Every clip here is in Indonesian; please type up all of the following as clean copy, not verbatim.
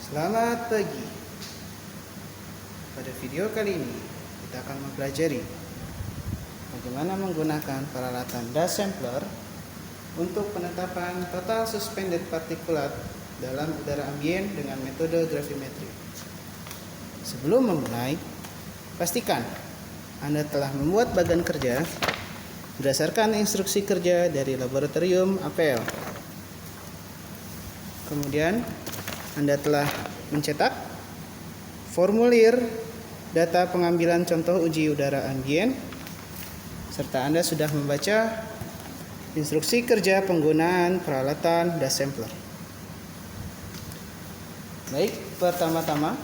Selamat pagi. Pada video kali ini kita akan mempelajari bagaimana menggunakan peralatan dust sampler untuk penetapan total suspended particulate dalam udara ambien dengan metode gravimetri. Sebelum memulai, pastikan Anda telah membuat bagan kerja berdasarkan instruksi kerja dari laboratorium APL. Kemudian Anda telah mencetak formulir data pengambilan contoh uji udara ambien, serta Anda sudah membaca instruksi kerja penggunaan peralatan dust sampler. Baik, pertama-tama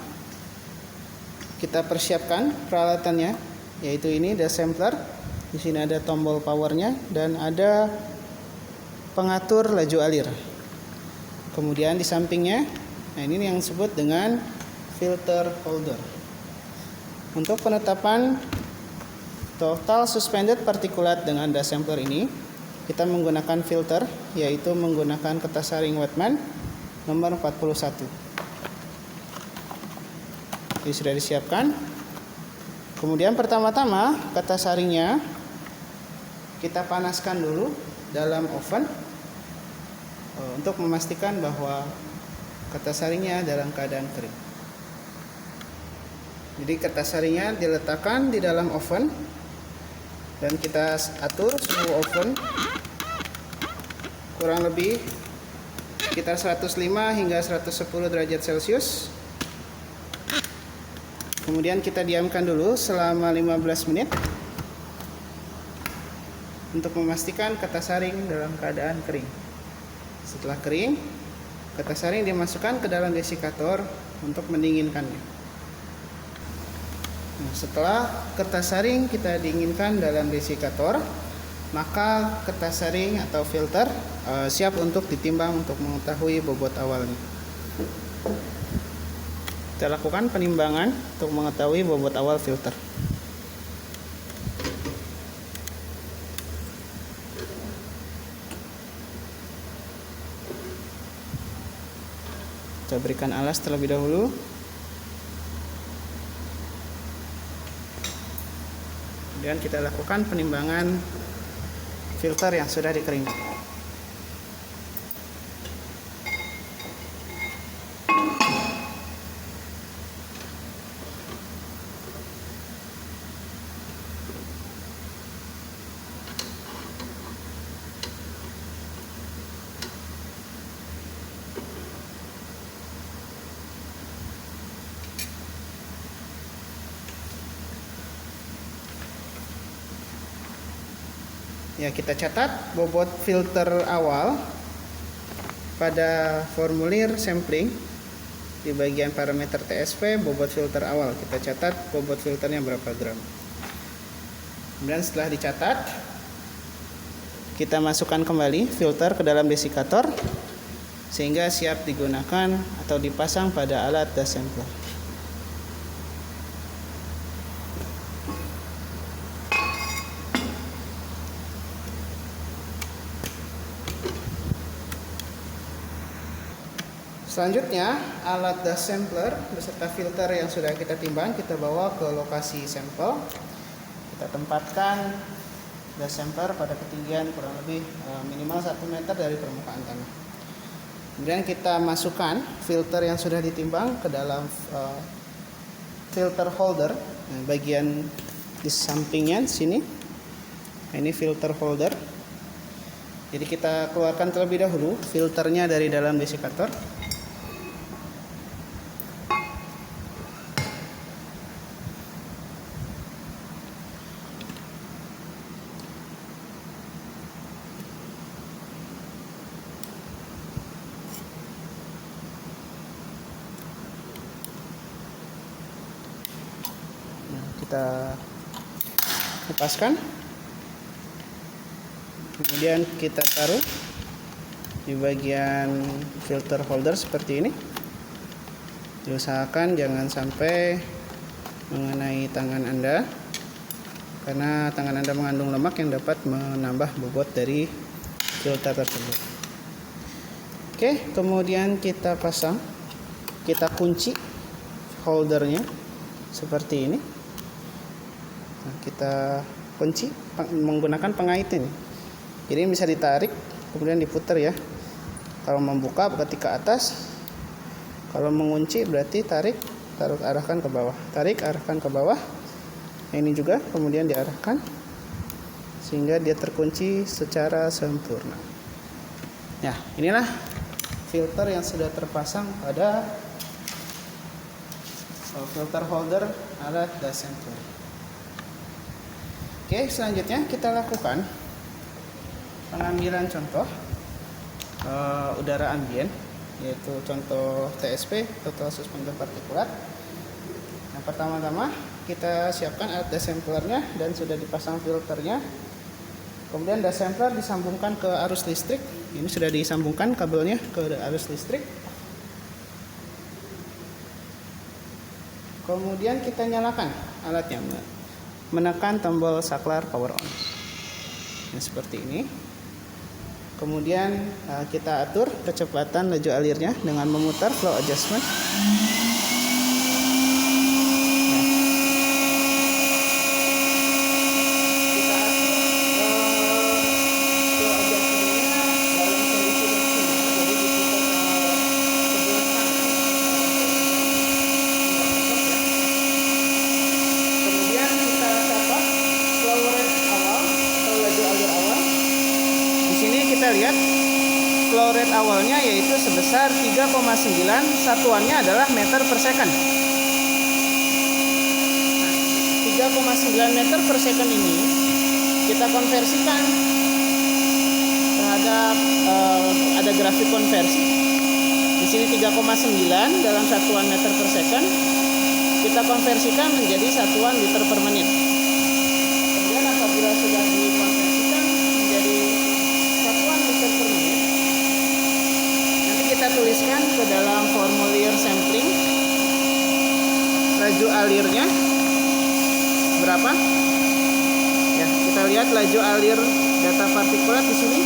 kita persiapkan peralatannya, yaitu ini dust sampler. Di sini ada tombol powernya dan ada pengatur laju alir. Kemudian di sampingnya, nah ini yang disebut dengan filter holder. Untuk penetapan total suspended particulate dengan dust sampler ini, kita menggunakan filter, yaitu menggunakan kertas saring Wetman nomor 41. Ini sudah disiapkan. Kemudian pertama-tama kertas saringnya kita panaskan dulu dalam oven untuk memastikan bahwa kertas saringnya dalam keadaan kering. Jadi kertas saringnya diletakkan di dalam oven dan kita atur suhu oven kurang lebih sekitar 105 hingga 110 derajat Celcius. Kemudian kita diamkan dulu selama 15 menit untuk memastikan kertas saring dalam keadaan kering. Setelah kering, kertas saring dimasukkan ke dalam desikator untuk mendinginkannya. Nah, setelah kertas saring kita dinginkan dalam desikator, maka kertas saring atau filter siap untuk ditimbang untuk mengetahui bobot awalnya. Kita lakukan penimbangan untuk mengetahui bobot awal filter. Kita berikan alas terlebih dahulu. Kemudian kita lakukan penimbangan filter yang sudah dikeringkan. Ya, kita catat bobot filter awal pada formulir sampling di bagian parameter TSV. Bobot filter awal kita catat bobot filternya berapa gram. Kemudian setelah dicatat, kita masukkan kembali filter ke dalam desikator sehingga siap digunakan atau dipasang pada alat dust sampler. Selanjutnya, alat dust sampler beserta filter yang sudah kita timbang kita bawa ke lokasi sampel. Kita tempatkan dust sampler pada ketinggian kurang lebih minimal 1 meter dari permukaan tanah. Kemudian kita masukkan filter yang sudah ditimbang ke dalam filter holder, bagian di sampingnya di sini. Nah, ini filter holder. Jadi kita keluarkan terlebih dahulu filternya dari dalam desikator. Kita lepaskan, kemudian kita taruh di bagian filter holder seperti ini. Diusahakan jangan sampai mengenai tangan Anda, karena tangan Anda mengandung lemak yang dapat menambah bobot dari filter tersebut. Oke, kemudian kita pasang kita kunci holdernya seperti ini. Nah, kita kunci menggunakan pengait ini. Jadi bisa ditarik kemudian diputar ya. Kalau membuka berarti ke atas. Kalau mengunci berarti tarik, arahkan ke bawah. Tarik, arahkan ke bawah. Nah, ini juga kemudian diarahkan sehingga dia terkunci secara sempurna. Ya, inilah filter yang sudah terpasang pada filter holder alat DAS sampler. Oke, selanjutnya kita lakukan pengambilan contoh udara ambien, yaitu contoh TSP, total suspended partikulat. Yang pertama-tama kita siapkan alat DAS samplernya dan sudah dipasang filternya. Kemudian DAS sampler disambungkan ke arus listrik. Ini sudah disambungkan kabelnya ke arus listrik. Kemudian kita nyalakan alatnya, menekan tombol saklar power on. Nah, seperti ini. Kemudian kita atur kecepatan laju alirnya dengan memutar flow adjustment. Kita lihat flow rate awalnya yaitu sebesar 3,9, satuannya adalah meter per second. 3,9 meter per second ini kita konversikan terhadap ada grafik konversi. Di sini 3,9 dalam satuan meter per second kita konversikan menjadi satuan liter per menit. Kemudian apabila sudah dikonversikan menjadi satuan liter per menit, nanti kita tuliskan ke dalam formulir sampling laju alirnya berapa. Ya, kita lihat laju alir data partikulat di sini.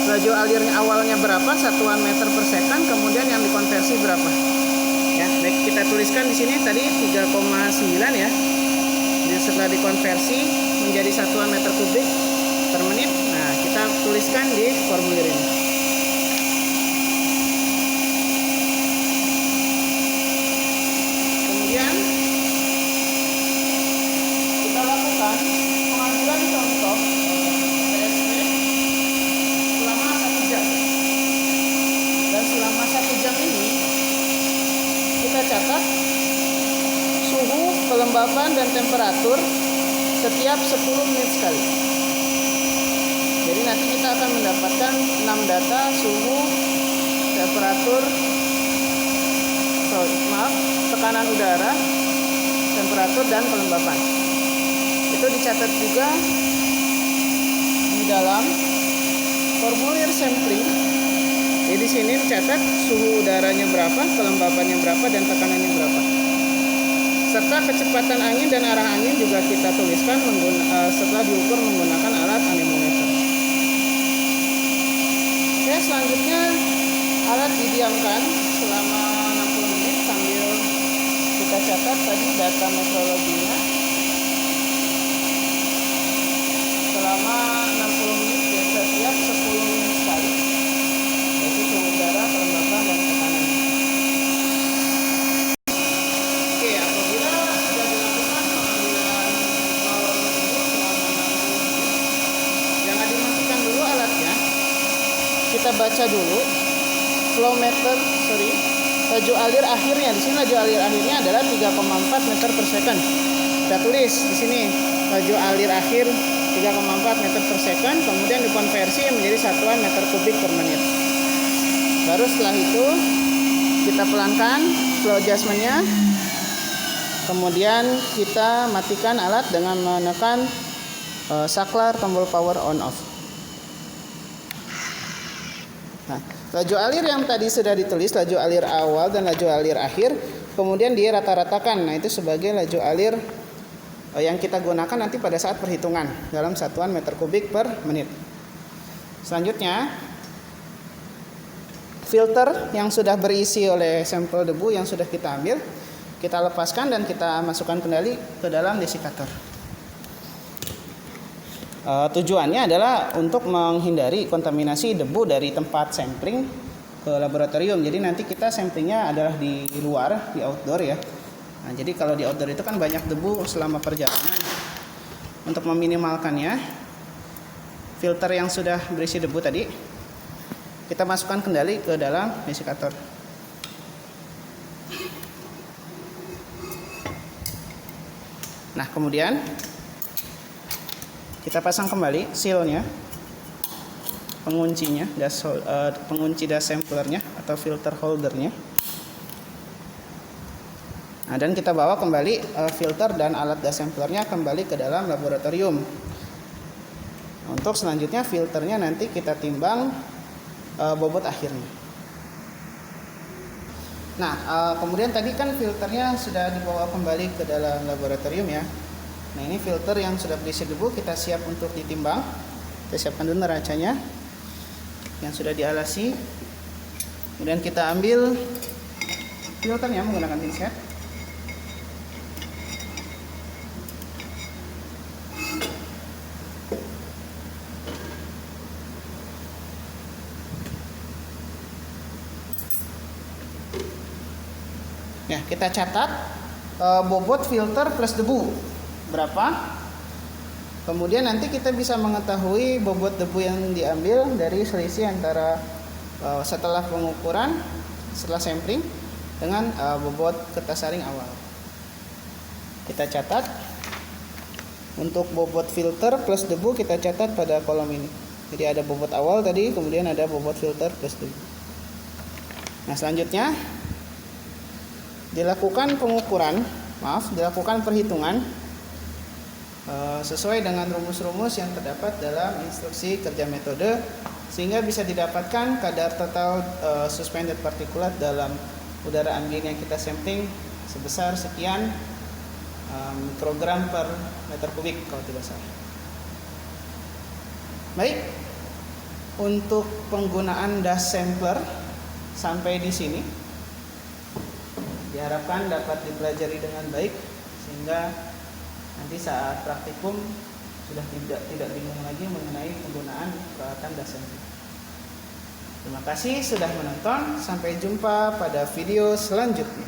Laju alirnya awalnya berapa, satuan meter per second, kemudian yang dikonversi berapa. Ya, baik, kita tuliskan di sini tadi 3,9 ya. Jadi setelah dikonversi menjadi satuan meter kubik per menit. Nah, kita tuliskan di formulir ini. Kemudian kita lakukan pengambilan contoh TSP selama 1 jam. Dan selama 1 jam ini kita catat suhu, kelembapan, dan temperatur setiap 10 menit sekali. Jadi nanti kita akan mendapatkan 6 data suhu, temperatur, tekanan udara, temperatur, dan kelembapan. Itu dicatat juga di dalam formulir sampling. Jadi di sini dicatat suhu udaranya berapa, kelembapannya berapa, dan tekanannya berapa. Serta kecepatan angin dan arah angin juga kita tuliskan setelah diukur menggunakan alat anemometer. Oke, selanjutnya alat didiamkan selama 60 menit sambil kita catat tadi data meteorologinya. Selama 60 menit setiap 10 menit sekali. Yaitu suhu udara, kelembapan, dan tekanan. Oke, apabila sudah dilakukan pengambilan power tersebut selama 60 menit, jangan dimatikan dulu alatnya. Kita baca dulu laju alir akhirnya. Di sini laju alir akhirnya adalah 3,4 meter per second. Kita tulis di sini laju alir akhir 3,4 meter per second, kemudian dikonversi menjadi satuan meter kubik per menit. Baru setelah itu kita pelankan flow adjustment-nya. Kemudian kita matikan alat dengan menekan saklar tombol power on off. Nah, laju alir yang tadi sudah ditulis, laju alir awal dan laju alir akhir, kemudian dirata-ratakan. Nah, itu sebagai laju alir yang kita gunakan nanti pada saat perhitungan dalam satuan meter kubik per menit. Selanjutnya filter yang sudah berisi oleh sampel debu yang sudah kita ambil, kita lepaskan dan kita masukkan kembali ke dalam desikator. Tujuannya adalah untuk menghindari kontaminasi debu dari tempat sampling ke laboratorium. Jadi nanti kita samplingnya adalah di luar, di outdoor ya. Nah, jadi kalau di outdoor itu kan banyak debu selama perjalanan. Untuk meminimalkannya, filter yang sudah berisi debu tadi kita masukkan kembali ke dalam desikator. Nah, kemudian kita pasang kembali sealnya, penguncinya, pengunci das samplernya atau filter holdernya. Nah, dan kita bawa kembali filter dan alat das samplernya kembali ke dalam laboratorium. Untuk selanjutnya filternya nanti kita timbang bobot akhirnya. Nah, kemudian tadi kan filternya sudah dibawa kembali ke dalam laboratorium ya. Nah, ini filter yang sudah berisi debu, kita siap untuk ditimbang. Kita siapkan dulu neracanya yang sudah dialasi. Kemudian kita ambil filternya menggunakan pinset. Ya, kita catat bobot filter plus debu berapa. Kemudian nanti kita bisa mengetahui bobot debu yang diambil dari selisih antara setelah pengukuran, setelah sampling dengan bobot kertas saring awal. Kita catat untuk bobot filter plus debu, kita catat pada kolom ini. Jadi ada bobot awal tadi, kemudian ada bobot filter plus debu. Nah, selanjutnya dilakukan perhitungan sesuai dengan rumus-rumus yang terdapat dalam instruksi kerja metode, sehingga bisa didapatkan kadar total suspended particulate dalam udara ambien yang kita sampling sebesar sekian mikrogram per meter kubik kalau tidak salah. Baik, untuk penggunaan das sampler sampai di sini diharapkan dapat dipelajari dengan baik, sehingga nanti saat praktikum sudah tidak bingung lagi mengenai penggunaan peralatan das sampling. Terima kasih sudah menonton. Sampai jumpa pada video selanjutnya.